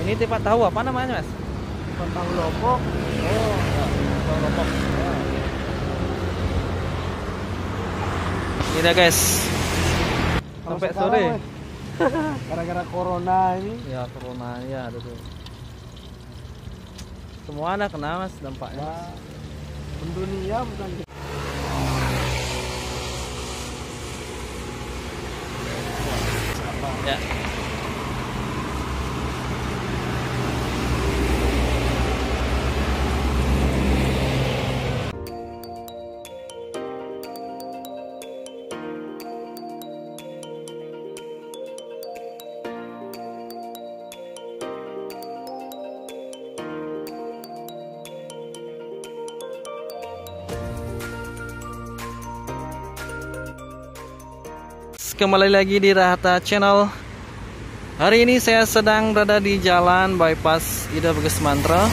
Ini tipat tahu apa namanya, Mas? Tipat tahu Lombok. Oh, ya, tahu Lombok. Ini dah guys. Sampai sore. Gara-gara corona ini. Ya, corona ya ada tuh. Semua anak kena, Mas, dampaknya. Ya, mendunia bukan kita. Ya. Kembali lagi di Rahata Channel. Hari ini saya sedang berada di jalan bypass Ida Bagus Mantra.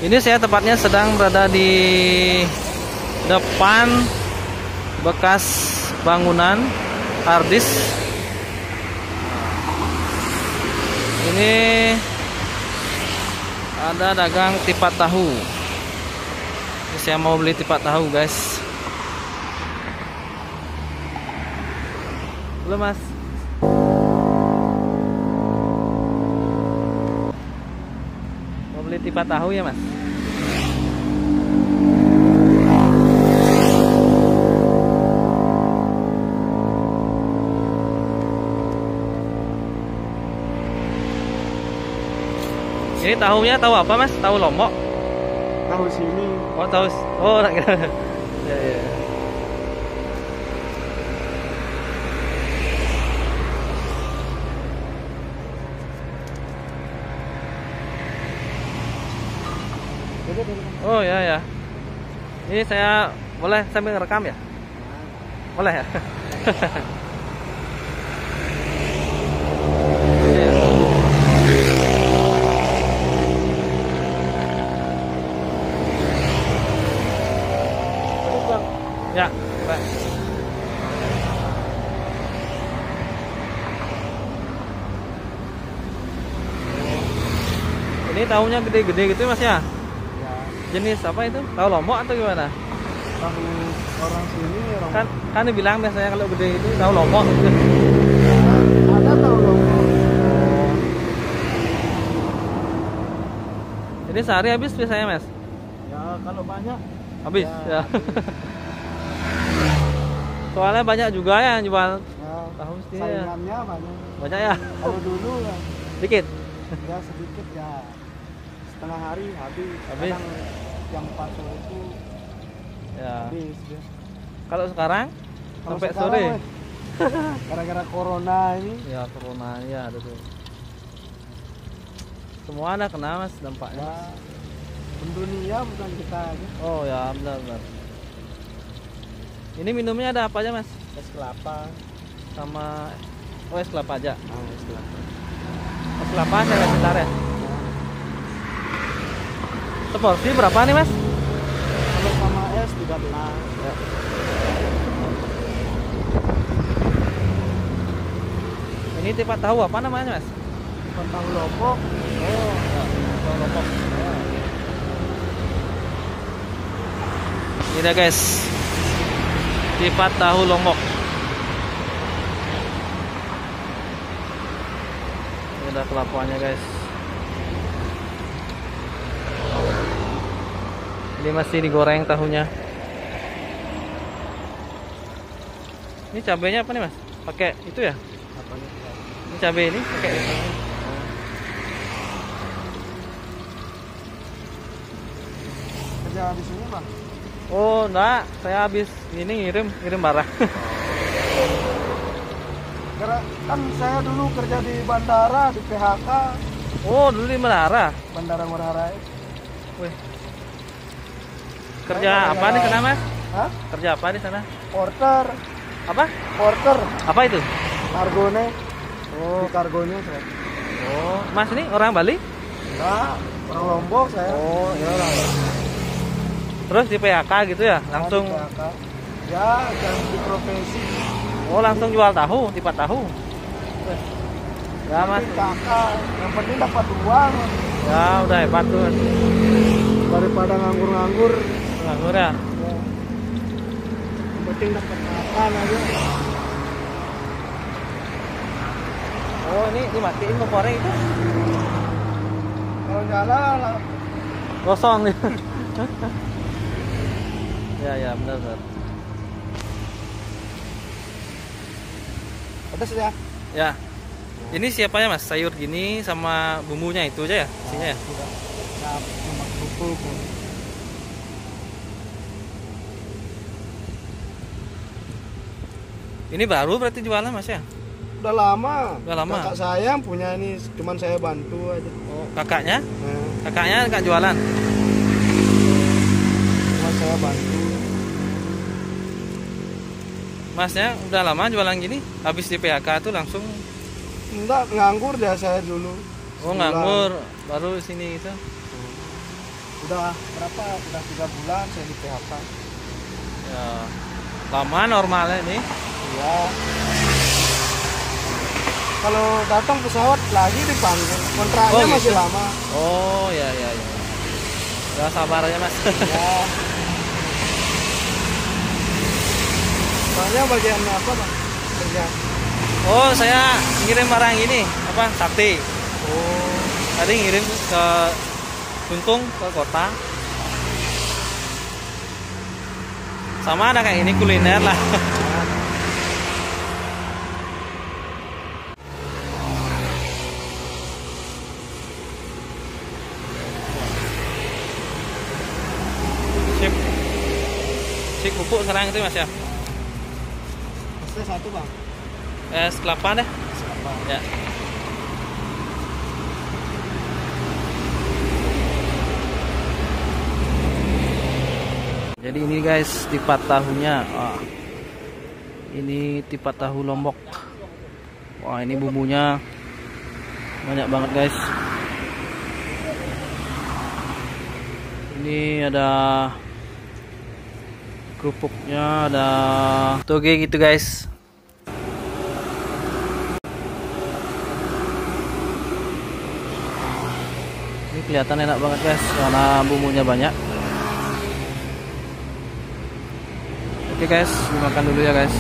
Ini saya tepatnya sedang berada di depan bekas bangunan Hardis. Ini ada dagang tipat tahu. Ini saya mau beli tipat tahu, guys. Belum, Mas. Mau beli tipat tahu ya, Mas? Ini tahunya tahu apa, Mas? Tahu Lombok? Tahu sini. Oh, tahu. Oh, ya, ya. Oh ya ya. Ini saya boleh sambil ngerekam ya? Boleh ya? Ya, baik. Ini tahunya gede-gede gitu Mas ya? Jenis apa itu? Tahu Lombok atau gimana? Tahu orang sini orang. Kan dibilang biasanya kalau gede itu tahu Lombok gitu. Ada tahu Lombok. Ini sehari habis biasanya, Mas? Ya kalau banyak Habis ya. ya. Soalnya banyak juga ya yang jual Ya, tahu sih ya. saingannya banyak. Banyak ya? Kalau dulu ya, Dikit. ya sedikit ya. Setengah hari habis. Habis. Kadang jam 4 sore itu Ya. habis ya. Kalau sekarang Kalau sampai sekarang, sore. weh, gara-gara corona ini. Ya, corona ya ada tuh. Semua anak kena, Mas, dampaknya. Ya, mendunia bukan kita aja. Oh ya, benar. Ini minumnya ada apa aja, Mas? Es kelapa. Sama es kelapa aja. Es kelapa. Es kelapa saya bentar ya. Seporsi berapa nih, Mas? Kalau sama es 13. Ya. Ini tipat tahu apa namanya, Mas? Tipat tahu Lombok. Oh, ya, tahu Lombok. Ya. Ini dah guys, tipat tahu Lombok. Ini udah kelapanya guys. Ini masih digoreng tahunya. Ini cabenya apa nih, Mas? Pakai itu ya? Apa nih? Ini cabai ini pakai itu. Kerja di sini, Bang? Oh, enggak. Saya habis ini ngirim barang. Karena kan saya dulu kerja di bandara, di PHK. Oh, dulu di Menara. Bandara Ngurah Rai. Wih. Kerja apa nih sana, Mas? Hah? Kerja apa di sana? Porter. Apa? Porter. Apa itu? Kargone. Oh, Di kargonya saya. oh, Mas ini orang Bali? Nah, orang Lombok saya. Oh, ya orang. Terus di PHK gitu ya? Langsung. Di PHK. Ya, ganti profesi. Oh, langsung jual tahu, tipat tahu. Ya mas, kakak, yang penting dapat uang ya udah hebat tuh. daripada nganggur-nganggur. Nganggur ya. Ya. Yang penting dapat makan aja. Oh ini dimatiin kompornya itu Kalau nyala lah. kosong nih. Ya ya benar benar. Pedas ya? Ya. Ini siapanya mas? Sayur gini sama bumbunya itu aja ya? Isinya ya? Nah, cuma kerupuk. Ini baru berarti jualan mas ya? Udah lama. Udah lama? Kakak saya yang punya ini, cuman saya bantu aja. Oh, kakaknya? Nah, Kakaknya nggak jualan? cuman saya bantu. Masnya udah lama jualan gini? Habis di PHK tuh langsung? Enggak, nganggur dah saya dulu. Oh Sebulan. nganggur, baru sini gitu? Udah berapa? Udah 3 bulan saya di PHK. Ya, lama normalnya ini. Iya. Kalau datang pesawat lagi dipanggil. Kontraknya Oh, gitu. masih lama. Oh ya ya ya. Ya sabar aja mas. Ya. Soalnya bagian apa bang? Kerja. Oh saya ngirim barang ini apa sate. Oh. Tadi ngirim ke Tuntung ke kota. Sama ada kayak ini kuliner lah. Sip. Sip pupuk sekarang itu mas ya. Pasti satu bang. Es kelapa deh. Siapa? Ya. Jadi ini guys tipat tahunya. Wah. Ini tipat tahu Lombok. Wah ini bumbunya banyak banget guys. Ini ada kerupuknya, ada toge gitu guys. Ini kelihatan enak banget guys karena bumbunya banyak. Oke guys, dimakan dulu ya guys.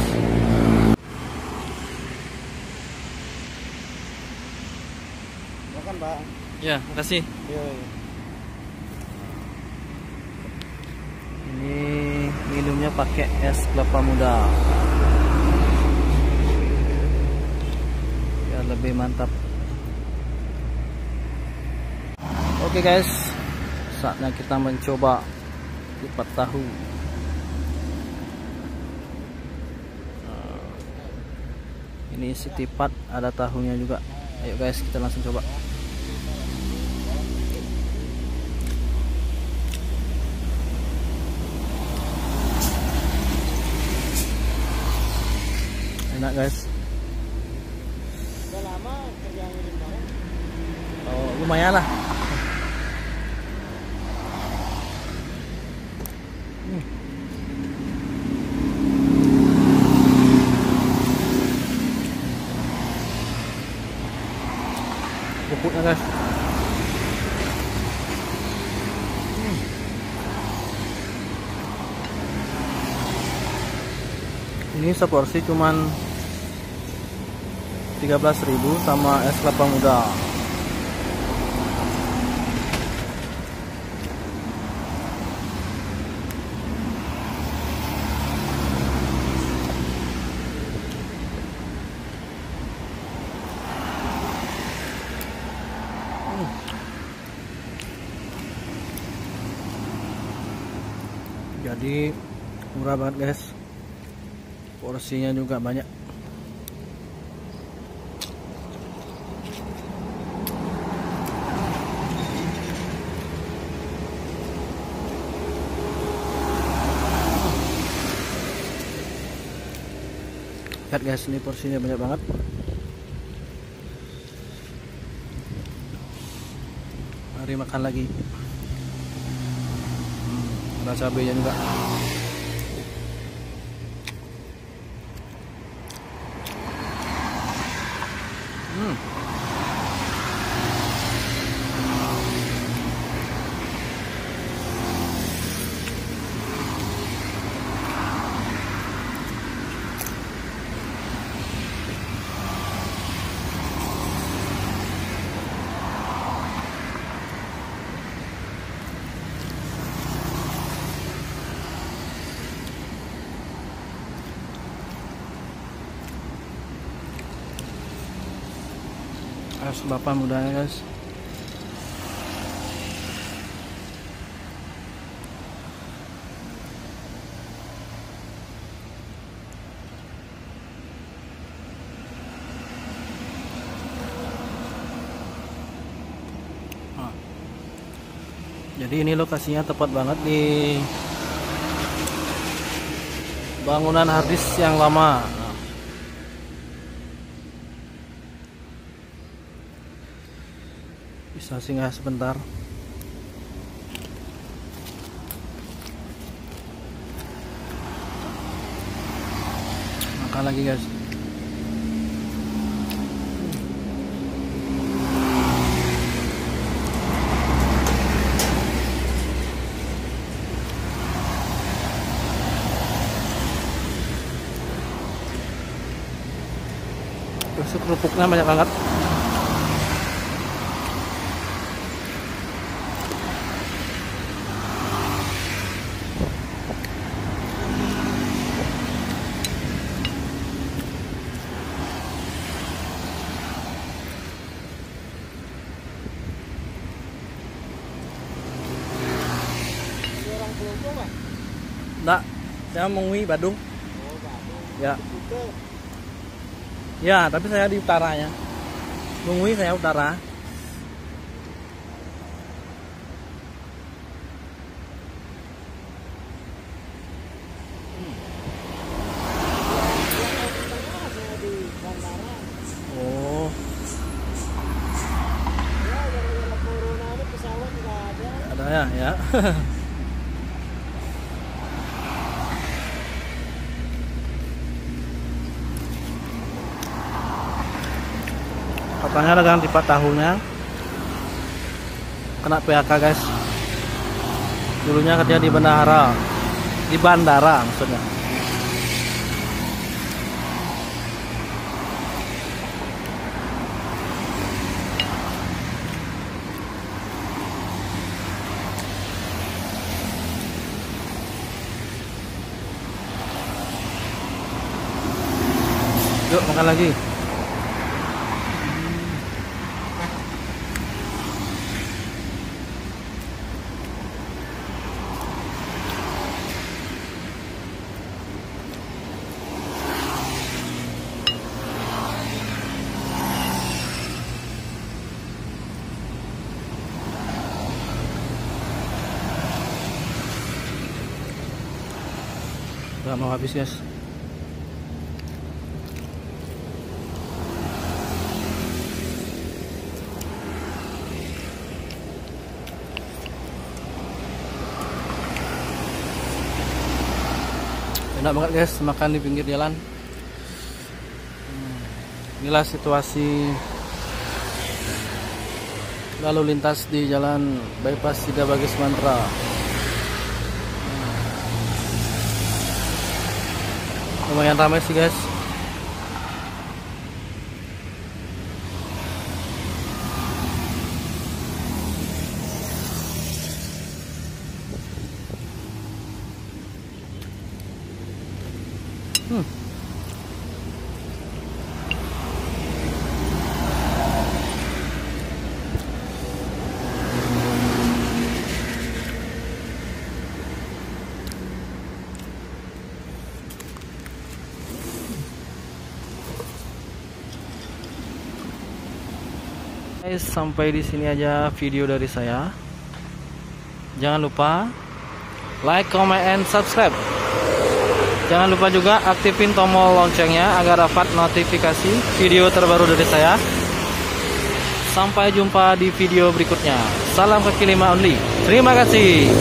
Makan bang. Ya, makasih. Iya. Ini minumnya pakai es kelapa muda. Ya lebih mantap. Oke guys, saatnya kita mencoba tipat tahu. Ini isi tipat, ada tahunya juga. Ayo guys, kita langsung coba. Enak guys. Udah lama kerja ngirim barang. Oh, lumayan lah. Pupuknya guys. Ini seporsi cuman 13.000 sama es kelapa muda. Jadi murah banget guys. Porsinya juga banyak. Lihat guys, ini porsinya banyak banget. Mari makan lagi. Ada cabenya juga. Harus bapak mudanya guys. Jadi ini lokasinya tepat banget di bangunan hardis yang lama. Bisa singgah sebentar. Makan lagi guys. Terus kerupuknya banyak banget. Enggak, saya mengui Badung. Ya. Ya, tapi saya di utaranya. Mengui saya utara. Oh. Ada ya, ya. Katanya dengan tipat tahunya kena PHK guys. Dulunya kerja di bandara maksudnya. Yuk makan lagi. Udah mau habis guys. Enak banget guys makan di pinggir jalan. Inilah situasi lalu lintas di jalan bypass Ida Bagus Mantra. Lumayan ramai sih guys. Guys, sampai di sini aja video dari saya. Jangan lupa like, comment, and subscribe. Jangan lupa juga aktifin tombol loncengnya agar dapat notifikasi video terbaru dari saya. Sampai jumpa di video berikutnya. Salam kaki lima only. Terima kasih.